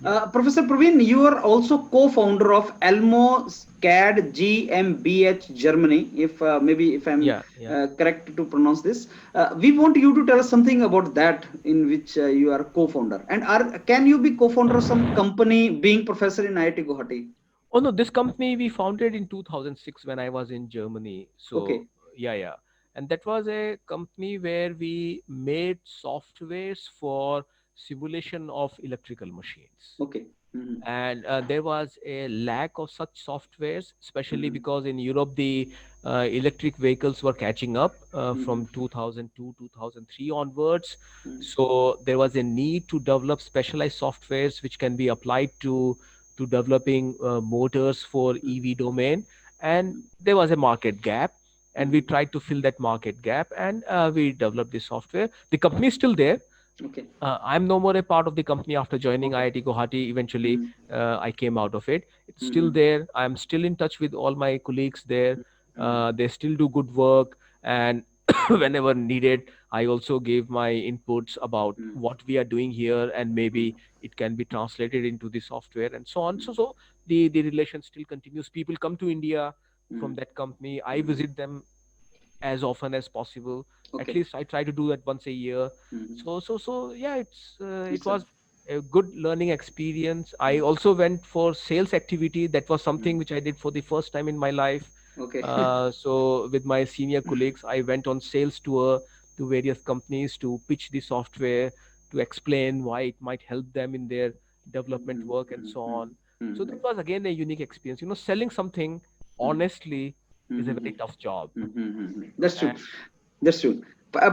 Speaker 2: Yeah.
Speaker 1: Professor Praveen, you are also co-founder of Elmo SCAD GmbH Germany. If maybe if I'm
Speaker 2: Yeah, yeah.
Speaker 1: correct to pronounce this, we want you to tell us something about that, in which you are co-founder. And can you be co-founder of some company, being professor in IIT Guwahati?
Speaker 2: Oh no, this company we founded in 2006 when I was in Germany. So
Speaker 1: Okay,
Speaker 2: yeah, yeah, and that was a company where we made softwares for simulation of electrical machines.
Speaker 1: okay. Mm-hmm.
Speaker 2: And there was a lack of such softwares, especially
Speaker 1: Mm-hmm.
Speaker 2: because in Europe the electric vehicles were catching up
Speaker 1: Mm-hmm.
Speaker 2: from 2002 2003 onwards.
Speaker 1: Mm-hmm.
Speaker 2: So there was a need to develop specialized softwares which can be applied to developing motors for EV domain, and there was a market gap, and we
Speaker 1: Mm-hmm.
Speaker 2: tried to fill that market gap, and we developed this software. The company is still there.
Speaker 1: Okay,
Speaker 2: I'm no more a part of the company after joining
Speaker 1: okay.
Speaker 2: IIT Guwahati. Eventually,
Speaker 1: Mm-hmm.
Speaker 2: I came out of it. It's still
Speaker 1: Mm-hmm.
Speaker 2: there. I'm still in touch with all my colleagues there. They still do good work, and whenever needed, I also gave my inputs about
Speaker 1: Mm-hmm.
Speaker 2: what we are doing here, and maybe it can be translated into the software and so on. So the relation still continues. People come to India from
Speaker 1: Mm-hmm.
Speaker 2: that company. I
Speaker 1: Mm-hmm.
Speaker 2: visit them as often as possible. At
Speaker 1: Okay.
Speaker 2: least I try to do that once a year.
Speaker 1: Mm-hmm.
Speaker 2: So yeah, it
Speaker 1: It's a
Speaker 2: was a good learning experience. I also went for sales activity. That was something
Speaker 1: mm,
Speaker 2: which I did for the first time in my life.
Speaker 1: okay.
Speaker 2: So with my senior colleagues, I went on sales tour to various companies to pitch the software, to explain why it might help them in their development
Speaker 1: Mm,
Speaker 2: work and
Speaker 1: mm,
Speaker 2: so
Speaker 1: mm,
Speaker 2: on. So
Speaker 1: mm,
Speaker 2: that was again a unique experience. Selling something
Speaker 1: mm,
Speaker 2: honestly is a very
Speaker 1: mm,
Speaker 2: tough job.
Speaker 1: That's true.
Speaker 2: And
Speaker 1: That's true.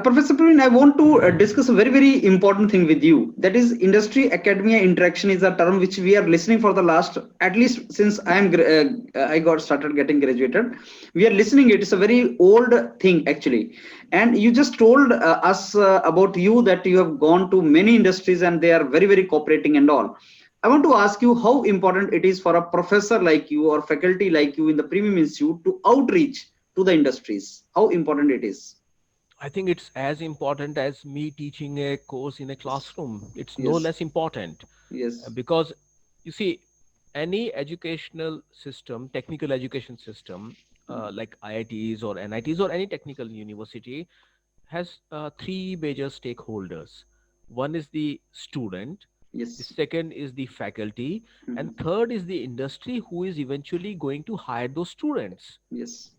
Speaker 1: Professor Praveen, I want to discuss a very, very important thing with you. That is, industry academia interaction is a term which we are listening for the last, at least since I got started getting graduated. We are listening it. It's a very old thing actually. And you just told us about you that you have gone to many industries and they are very, very cooperating and all. I want to ask you how important it is for a professor like you or faculty like you in the premium institute to outreach to the industries. How important it is.
Speaker 2: I think it's as important as me teaching a course in a
Speaker 1: Yes,
Speaker 2: classroom. It's no
Speaker 1: yes,
Speaker 2: less important.
Speaker 1: yes.
Speaker 2: Because you see, any educational system, technical education system,
Speaker 1: Mm,
Speaker 2: like IITs or NITs or any technical university, has three major stakeholders. One is the student, the
Speaker 1: yes.
Speaker 2: second is the faculty, and
Speaker 1: Mhm,
Speaker 2: third is the industry who is eventually going to hire those students.
Speaker 1: yes.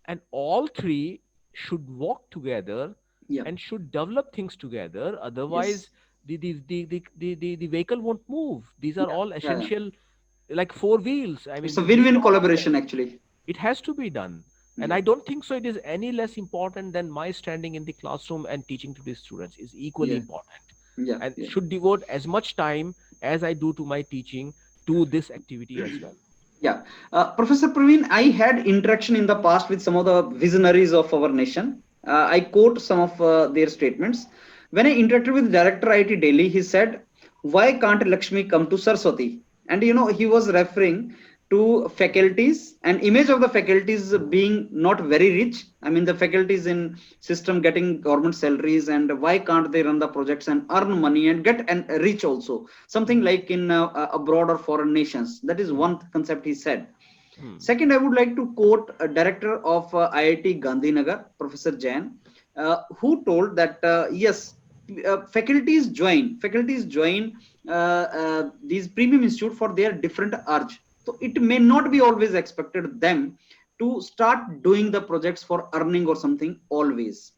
Speaker 2: And all three should work together
Speaker 1: Yeah.
Speaker 2: and should develop things together.
Speaker 1: Yes.
Speaker 2: Otherwise, the vehicle won't move. These are
Speaker 1: Yeah.
Speaker 2: all
Speaker 1: Yeah. Yeah.
Speaker 2: essential, like four wheels. I mean,
Speaker 1: It's a
Speaker 2: you need
Speaker 1: win-win
Speaker 2: all of
Speaker 1: collaboration
Speaker 2: them.
Speaker 1: actually.
Speaker 2: It has to be done. And
Speaker 1: Yeah.
Speaker 2: I don't think so it is any less important than my standing in the classroom and teaching to the students. Is equally
Speaker 1: Yeah.
Speaker 2: important,
Speaker 1: Yeah.
Speaker 2: and
Speaker 1: Yeah.
Speaker 2: should devote as much time as I do to my teaching to this activity as well.
Speaker 1: Yeah. Professor Praveen, I had interaction in the past with some of the visionaries of our nation. I quote some of their statements. When I interacted with Director IT Delhi, he said, "Why can't Lakshmi come to Saraswati?" And he was referring to faculties and image of the faculties being not very rich. I mean, the faculties in system getting government salaries, and why can't they run the projects and earn money and get and rich also? Something
Speaker 2: Hmm.
Speaker 1: like in abroad or foreign nations. That is
Speaker 2: Hmm.
Speaker 1: one concept he said.
Speaker 2: Hmm.
Speaker 1: Second, I would like to quote a director of IIT Gandhinagar, Professor Jain, who told that yes, faculties join these premium institute for their different urge. So it may not be always expected them to start doing the projects for earning or something always.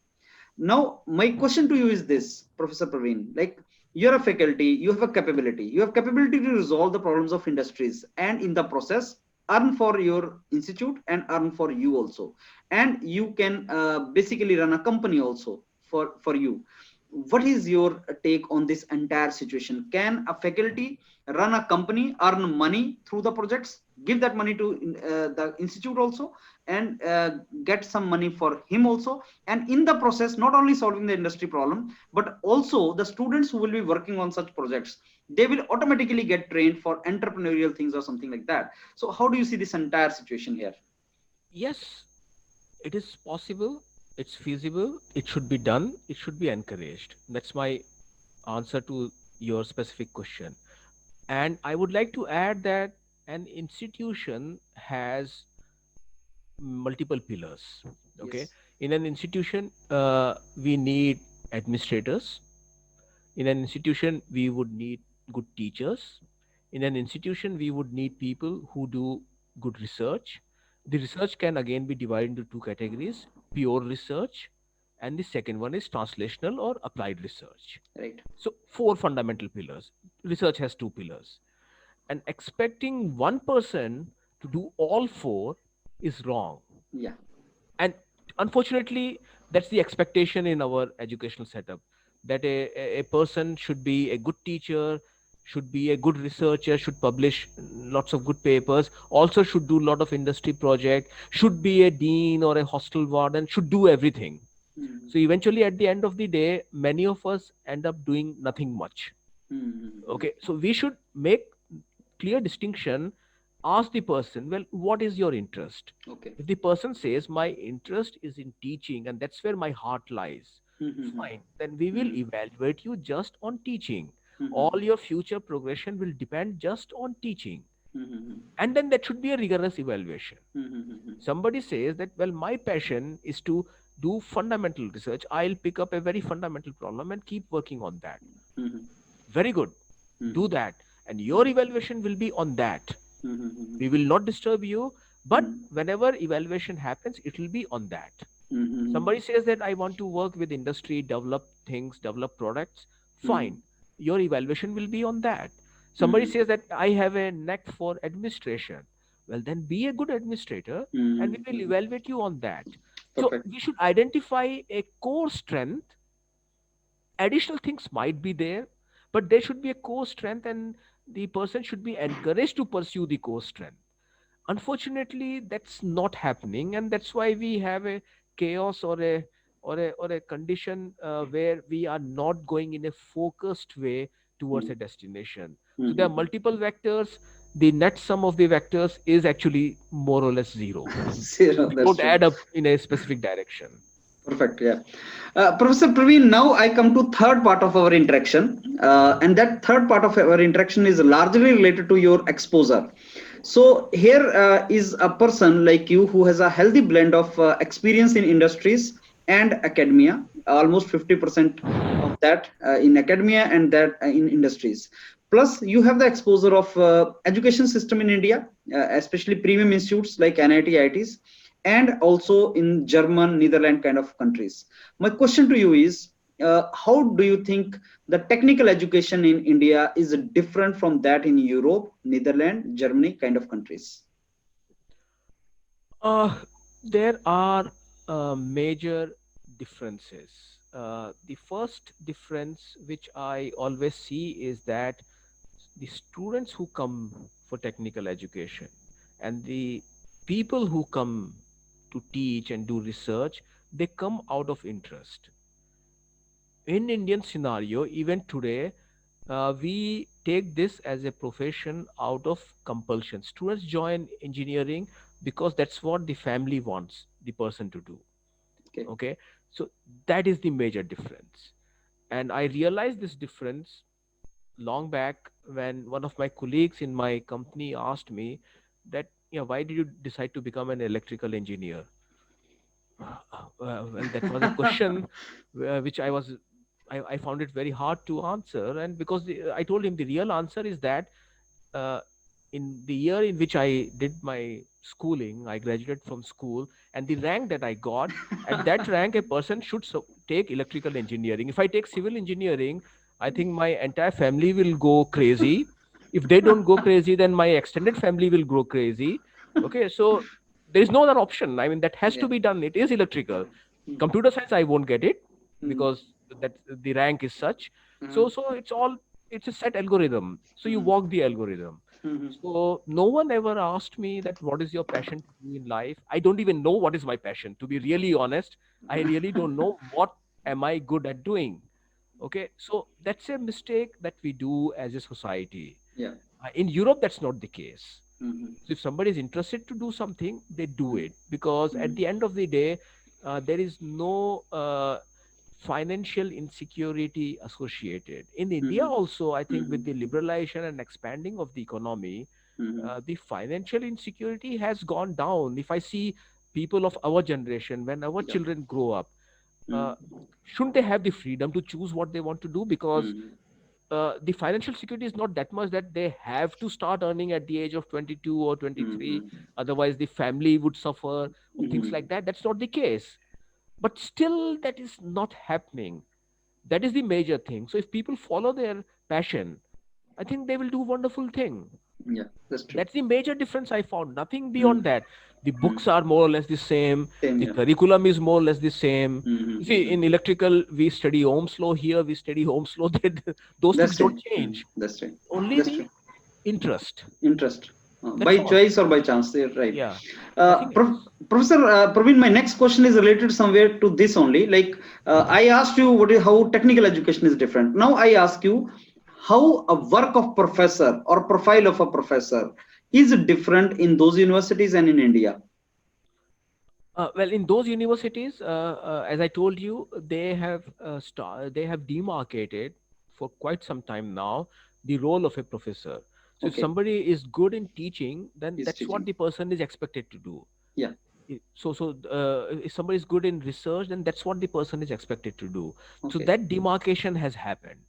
Speaker 1: Now, my question to you is this, Professor Praveen, like you're a faculty, you have capability to resolve the problems of industries and in the process earn for your institute and earn for you also. And you can basically run a company also for you. What is your take on this entire situation? Can a faculty run a company, earn money through the projects, give that money to the institute also, and get some money for him also, and in the process not only solving the industry problem but also the students who will be working on such projects, they will automatically get trained for entrepreneurial things or something like that. So how do you see this entire situation here?
Speaker 2: Yes, it is possible, it's feasible, it should be done, it should be encouraged. That's my answer to your specific question. And I would like to add that an institution has multiple pillars. Okay,
Speaker 1: Yes.
Speaker 2: in an institution, we need administrators. In an institution, we would need good teachers. In an institution, we would need people who do good research. The research can again be divided into two categories: pure research, and the second one is translational or applied research.
Speaker 1: Right.
Speaker 2: So, four fundamental pillars. Research has two pillars. And expecting one person to do all four is wrong.
Speaker 1: Yeah.
Speaker 2: And unfortunately, that's the expectation in our educational setup, that a person should be a good teacher, should be a good researcher, should publish lots of good papers, also should do a lot of industry project, should be a dean or a hostel warden, should do everything.
Speaker 1: Mhm.
Speaker 2: So eventually at the end of the day, many of us end up doing nothing much.
Speaker 1: Mhm.
Speaker 2: Okay, so we should make clear distinction. Ask the person, well, what is your interest?
Speaker 1: Okay.
Speaker 2: If the person says my interest is in teaching and that's where my heart lies,
Speaker 1: Mhm.
Speaker 2: fine, then we will
Speaker 1: Mhm.
Speaker 2: evaluate you just on teaching. All
Speaker 1: Mhm.
Speaker 2: your future progression will depend just on teaching,
Speaker 1: Mhm.
Speaker 2: and then that should be a rigorous evaluation.
Speaker 1: Mhm.
Speaker 2: Somebody says that, well, my passion is to do fundamental research, I'll pick up a very fundamental problem and keep working on that.
Speaker 1: Mhm.
Speaker 2: Very good, do
Speaker 1: Mhm.
Speaker 2: that, and your evaluation will be on that.
Speaker 1: Mhm.
Speaker 2: We will not disturb you, but
Speaker 1: Mhm.
Speaker 2: whenever evaluation happens, it will be on that.
Speaker 1: Mhm.
Speaker 2: Somebody says that I want to work with industry, develop things, develop products, fine,
Speaker 1: Mhm.
Speaker 2: your evaluation will be on that. Somebody
Speaker 1: Mhm.
Speaker 2: says that I have a knack for administration, well, then be a good administrator, and we
Speaker 1: Mhm.
Speaker 2: will
Speaker 1: Mhm.
Speaker 2: evaluate you on that. So
Speaker 1: Perfect.
Speaker 2: we should identify a core strength. Additional things might be there, but there should be a core strength, and the person should be encouraged to pursue the core strength. Unfortunately, that's not happening, and that's why we have a chaos, or a condition where we are not going in a focused way towards a
Speaker 1: Mhm.
Speaker 2: destination. So there are
Speaker 1: Mhm.
Speaker 2: multiple vectors. The net sum of the vectors is actually more or less zero.
Speaker 1: Zero.
Speaker 2: They
Speaker 1: That's
Speaker 2: don't
Speaker 1: true.
Speaker 2: add up in a specific direction.
Speaker 1: Perfect. Yeah. Professor Praveen, now I come to third part of our interaction, and that third part of our interaction is largely related to your exposure. So here is a person like you who has a healthy blend of experience in industries and academia, almost 50% of that in academia and that in industries. Plus, you have the exposure of education system in India, especially premium institutes like NIT, IITs, and also in German, Netherlands kind of countries. My question to you is, how do you think the technical education in India is different from that in Europe, Netherlands, Germany kind of countries?
Speaker 2: There are major differences. The first difference which I always see is that the students who come for technical education and the people who come to teach and do research, they come out of interest. In Indian scenario, even today, we take this as a profession out of compulsion. Students join engineering because that's what the family wants the person to do.
Speaker 1: Okay.
Speaker 2: Okay, so that is the major difference, and I realized this difference long back when one of my colleagues in my company asked me that, yeah, why did you decide to become an electrical engineer? Well, that was a question which I was I found it very hard to answer. And because I told him the real answer is that uh, in the year in which I did my schooling, I graduated from school, and the rank that I got, at that rank, a person should take electrical engineering. If I take civil engineering, I think my entire family will go crazy. If they don't go crazy, then my extended family will go crazy. Okay, so there is no other option. I mean, that has
Speaker 1: Yeah.
Speaker 2: to be done. It is electrical.
Speaker 1: Mhm.
Speaker 2: Computer science, I won't get it
Speaker 1: Mhm.
Speaker 2: because that the rank is such.
Speaker 1: Mhm.
Speaker 2: So it's a set algorithm. So you
Speaker 1: Mhm.
Speaker 2: walk the algorithm.
Speaker 1: Mhm.
Speaker 2: So no one ever asked me that what is your passion to do in life. I don't even know what is my passion. To be really honest, I really don't know what am I good at doing. Okay, so that's a mistake that we do as a society.
Speaker 1: Yeah.
Speaker 2: In Europe, that's not the case.
Speaker 1: Mhm.
Speaker 2: So if somebody is interested to do something, they do it because at
Speaker 1: Mhm.
Speaker 2: the end of the day, there is no financial insecurity associated. In India,
Speaker 1: Mhm.
Speaker 2: also, I think with
Speaker 1: Mhm.
Speaker 2: the liberalization and expanding of the economy,
Speaker 1: Mhm.
Speaker 2: the financial insecurity has gone down. If I see people of our generation, when our
Speaker 1: Yeah.
Speaker 2: children grow up, uh,
Speaker 1: Mhm.
Speaker 2: shouldn't they have the freedom to choose what they want to do? Because
Speaker 1: Mhm.
Speaker 2: the financial security is not that much that they have to start earning at the age of 22 or 23,
Speaker 1: Mhm.
Speaker 2: otherwise the family would suffer or things
Speaker 1: Mhm.
Speaker 2: like that. That's not the case, but still that is not happening. That is the major thing. So if people follow their passion, I think they will do wonderful thing.
Speaker 1: Yeah, that's true.
Speaker 2: That's the major difference I found. Nothing beyond
Speaker 1: Mhm.
Speaker 2: that. The
Speaker 1: Mhm.
Speaker 2: books are more or less the same.
Speaker 1: Same,
Speaker 2: The
Speaker 1: yeah.
Speaker 2: curriculum is more or less the same. You see,
Speaker 1: Mhm.
Speaker 2: in electrical, we study Ohm's law. Here, we study Ohm's law. Those things
Speaker 1: That's
Speaker 2: don't
Speaker 1: right.
Speaker 2: change.
Speaker 1: That's right.
Speaker 2: Only
Speaker 1: That's true.
Speaker 2: the interest.
Speaker 1: Interest.
Speaker 2: That's
Speaker 1: By
Speaker 2: all.
Speaker 1: choice or by chance, you're right.
Speaker 2: Yeah, nothing else.
Speaker 1: Professor Praveen, my next question is related somewhere to this only. Like I asked you, how technical education is different. Now I ask you, how a work of professor or profile of a professor is different in those universities and in India.
Speaker 2: Well, in those universities, as I told you, they have demarcated for quite some time now the role of a professor. So if
Speaker 1: Okay,
Speaker 2: somebody is good in teaching, then
Speaker 1: he's
Speaker 2: that's what
Speaker 1: teaching.
Speaker 2: the person is expected to do.
Speaker 1: Yeah.
Speaker 2: If somebody is good in research, then that's what the person is expected to do. So
Speaker 1: Okay.
Speaker 2: that demarcation has happened.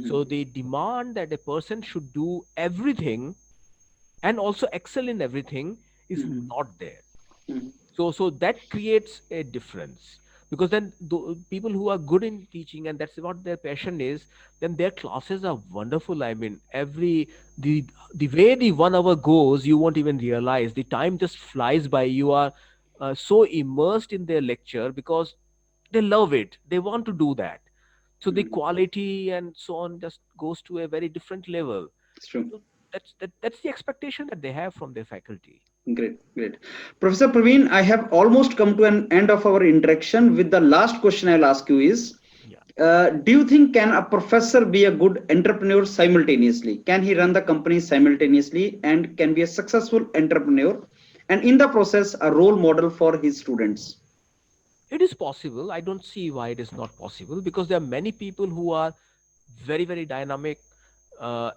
Speaker 2: So
Speaker 1: Mhm.
Speaker 2: the demand that a person should do everything and also excel in everything is
Speaker 1: Mhm.
Speaker 2: not there.
Speaker 1: Mhm.
Speaker 2: So that creates a difference, because then people who are good in teaching and that's what their passion is, then their classes are wonderful. I mean, the the way the 1 hour goes, you won't even realize the time just flies by. You are so immersed in their lecture because they love it, they want to do that. So the
Speaker 1: Mhm.
Speaker 2: quality and so on just goes to a very different level.
Speaker 1: It's true.
Speaker 2: So that's the expectation that they have from their faculty.
Speaker 1: Great, great. Professor Praveen, I have almost come to an end of our interaction. With the last question I'll ask you is,
Speaker 2: Yeah.
Speaker 1: do you think can a professor be a good entrepreneur simultaneously? Can he run the company simultaneously and can be a successful entrepreneur and in the process a role model for his students?
Speaker 2: It is possible. I don't see why it is not possible, because there are many people who are very, very dynamic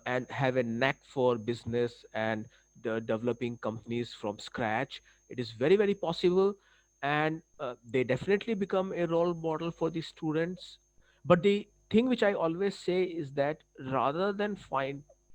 Speaker 2: and have a knack for business and developing companies from scratch. It is very, very possible. And they definitely become a role model for the students. But the thing which I always say is that rather than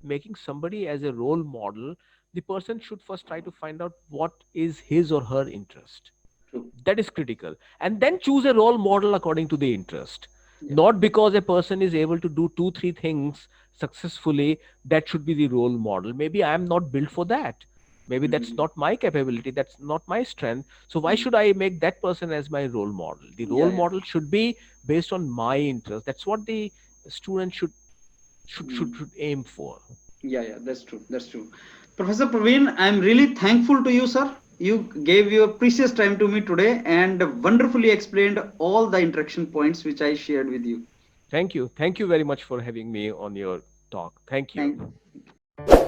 Speaker 2: making somebody as a role model, the person should first try to find out what is his or her interest.
Speaker 1: True.
Speaker 2: That is critical. And then choose a role model according to the interest.
Speaker 1: Yeah.
Speaker 2: Not because a person is able to do two, three things successfully, that should be the role model. Maybe I am not built for that. Maybe that's
Speaker 1: Mhm.
Speaker 2: not my capability. That's not my strength. So why
Speaker 1: Mhm.
Speaker 2: should I make that person as my role model? The
Speaker 1: Yeah,
Speaker 2: role
Speaker 1: yeah.
Speaker 2: model should be based on my interest. That's what the student
Speaker 1: Mhm.
Speaker 2: should aim for.
Speaker 1: Yeah, yeah, that's true. That's true. Professor Praveen, I'm really thankful to you, sir. You gave your precious time to me today and wonderfully explained all the interaction points which I shared with you.
Speaker 2: Thank you. Thank you very much for having me on your talk. Thank
Speaker 1: Thank,
Speaker 2: you.